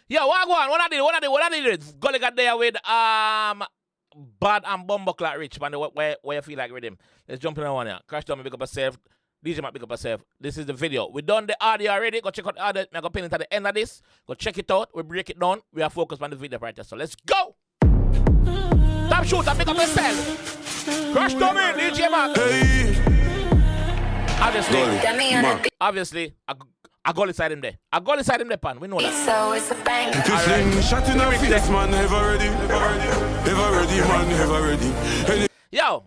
Yo, what go on? What I did? Gully got there with Bad and Bumbleclot Rich, man. Where you feel like Riddim? Let's jump in on one here. Crashdummy, big up yourself. DJ Matt, big up yourself. This is the video. We done the audio already. Go check out the audio. I'm gonna pin it at the end of this. Go check it out. We break it down. We are focused on the video right here. So let's go. Top shooter, big up yourself. Crashdummy, DJ Matt. Hey. Obviously, I go inside him there. I go inside him there, pan. We know that. So it's a bang. Right. Shot in our face, man. Ever ready, man. Ever ready. Yo,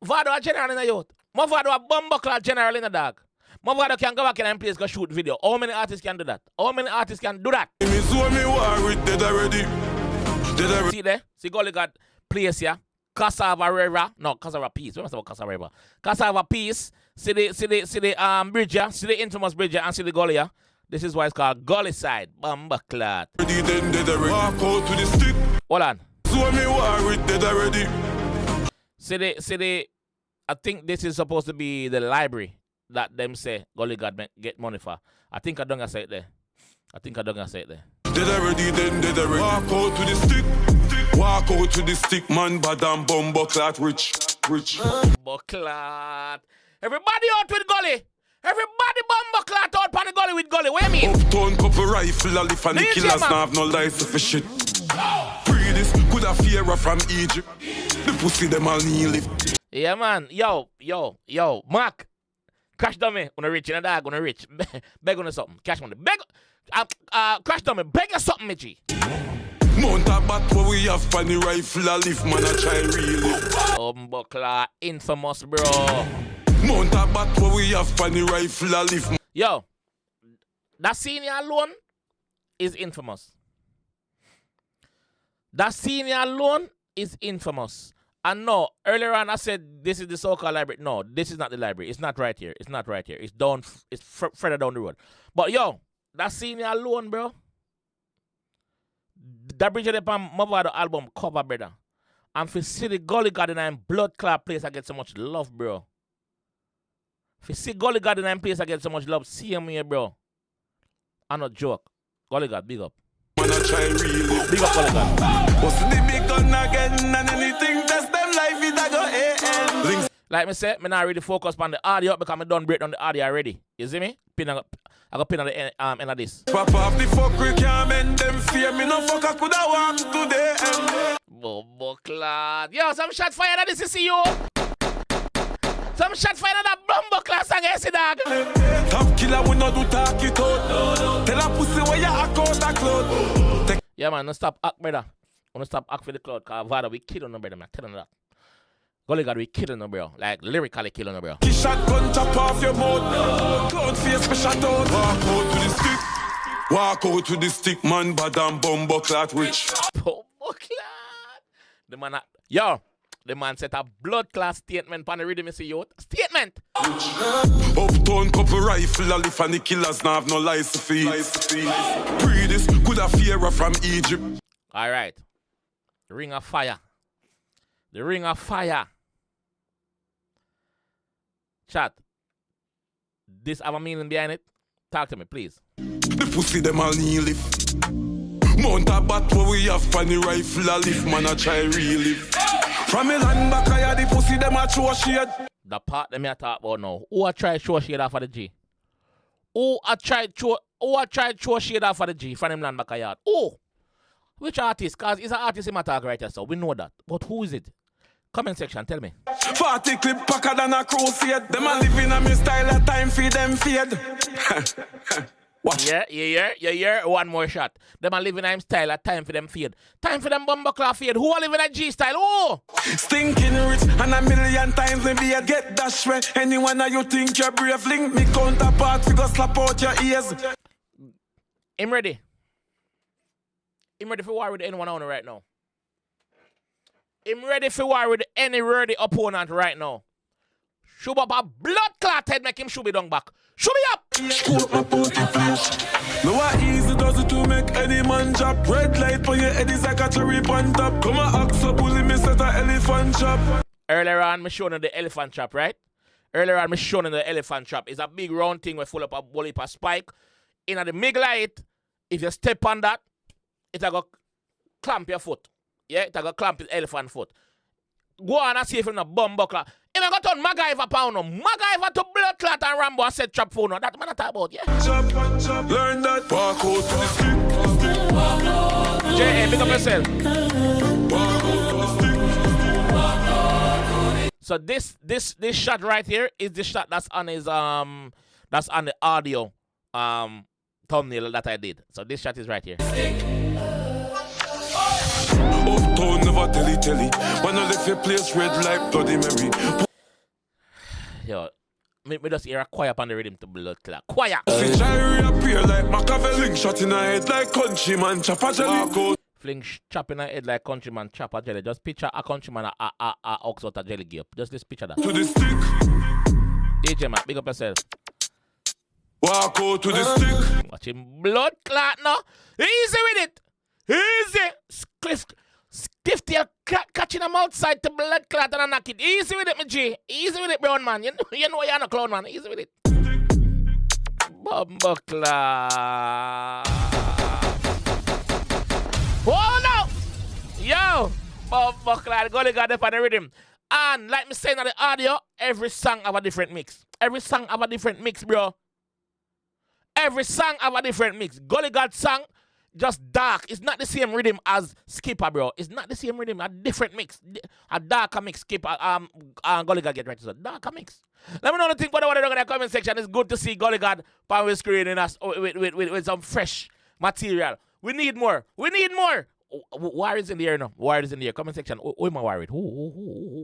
Vado a general in the youth. Mavado a Bumbleclot general in the dog. Mavado can go back in and place go shoot video. How many artists can do that? How many artists can do that? See there? See Gully got place here. Cassava River. No, Cassava Peace. We must have Cassava River. Cassava Peace. See the bridge here. See the infamous bridge here. And see the Gully here. This is why it's called Gully side. Bumbleclot. Hold on. See the I think this is supposed to be the library that them say Gully God get money for. I think I don't say it there. Dead already, dead already. Walk out to the stick. Walk out to the stick, man. Badam Bumbleclot rich. Bumbleclot. Everybody out with Gully. Everybody Bumbleclot out on the Gully with Gully. What do you mean? Uptown couple rifle, a lift and the killers now have no license for shit. Free this, could have fear from Egypt. The pussy them all kneel it. Yeah, man. Yo. Mark. Crashdummy. Gonna rich in a dog. Gonna rich. Beg on something. Cash money. Beg. Crashdummy. Beg us something, Mitchie. Mount a bat where we have funny rifle a lift, man. I try really. Bumbleclot. Infamous, bro. Mount a bat where we have funny rifle a lift. Yo. That senior alone is infamous. And no, earlier on I said this is the so-called library. No, this is not the library. It's not right here. It's down. It's further down the road. But yo, that senior alone, bro. That bridge of the Mavado album cover, brother. And for see the Gully Garden and Blood Clot place, I get so much love, bro. For see Gully Garden and place, I get so much love. See him here, bro. I'm not joke. Gully God, big up. Man, I try really. Big up, Gully God. What's the big gun again and anything test them life it I go AN. Like me say, me not really focus on the audio because I done break down the audio already. You see me? I got pin on the end of this. Pop off the fuck we can't mend them fear. Me no fuck I coulda walk today. Bumbleclot. Yo, some shot fire that this is you. Some shot fire that Bumbleclot song, you see dog. Top killer we no do talk it out. Tell a pussy where you act out a cloud. Yeah man, no stop act, brother. No stop act for the cloud, cause Vado we killing no brother, man. Tell them that. Gully God we killing no bro. Like lyrically killing no bro. He shot gun chop off your mouth. Cloud face me shot out. Walk out to the stick. Walk out to the stick, man. Badam Bumbleclot rich. Bumbleclot. The man the man set a blood class statement on the Riddim, see youth. Statement! Uptown couple rifle a lift and the killers now have no license fee. Pre this could have fear from Egypt. Alright. The ring of fire. Chat. This have a meaning behind it? Talk to me, please. The pussy them all kneel lift. Mount a bat where we have funny rifle a lift, man I try relive. From a land back I had the pussy them a show shade. The part them I talk about now. Who a try show shade off of the G? Who a try show shade off of the G from them land back I had? Oh! Which artist? Cause it's an artist in my talk right here, so we know that. But who is it? Comment section, tell me. 40 clip packer than a crusade. Them a living a me style of time for them fade. What? Yeah. One more shot. Them a living in style at time for them fade. Time for them Bumbleclot fade. Who a living at G style? Oh! Stinking rich and a million times maybe you get dash way. Anyone that you think you're brave, link me counterpart figure slap out your ears. I'm ready. I'm ready for war with anyone on right now. I'm ready for war with any worthy opponent right now. Shoot up a blood clot head, make him shoot me down back. Shoot me up! Shoot my pussy flesh. No what easy does it to make any man drop. Red light for your head is like a cherry on top. Come on, axe up, bully me set a elephant chop. Earlier on, me showing you the elephant trap, right? Earlier on, me showing you the elephant trap. It's a big round thing where full up a bully per spike. In the big light, if you step on that, It a go clamp your foot. Yeah, it a go clamp his elephant foot. Go on and see if you're not bum buckler. If I got on MacGyver pound, MacGyver to blood clot and Rambo and set trap phone. That man I talk about, yeah. Chop, learn that. Walk out to the stick. J.A., pick up yourself. Walk out to the stick. So this shot right here is the shot that's on his that's on the audio thumbnail that I did. So this shot is right here. Uptown never telly. When I left your place red like Bloody Mary. Yo, me just hear a choir up on the rhythm to blood clot. Choir. Fish I reappear like Machiavelli. Shot in her head like countryman chopper jelly. Fling chop in her head like countryman chopper jelly. Just picture a countryman a ox out a jelly gap. Just this picture that. To the stick. DJ man, big up yourself. Walk out to the stick. Watch him blood clot now. Easy with it. Easy. Stiff tail catching him outside to blood clot and knock it. Easy with it, my G. Easy with it, brown man. You know you're not a clown, man. Easy with it. Bumbo clot. Oh no! Yo! Bumbo clot. Gully got up on the rhythm. And like me saying on the audio, every song have a different mix. Every song have a different mix, bro. Every song have a different mix. Gully got song just dark. It's not the same rhythm as Skipper, bro. It's not the same rhythm. A different mix. A darker mix. Skipper, Gully got get right to that. Darker mix. Let me know what you think about it in the comment section. It's good to see Gully God on the screen in us with some fresh material. We need more. We need more. War is in the air now. War is in the air. Comment section. Who am I worried? Who?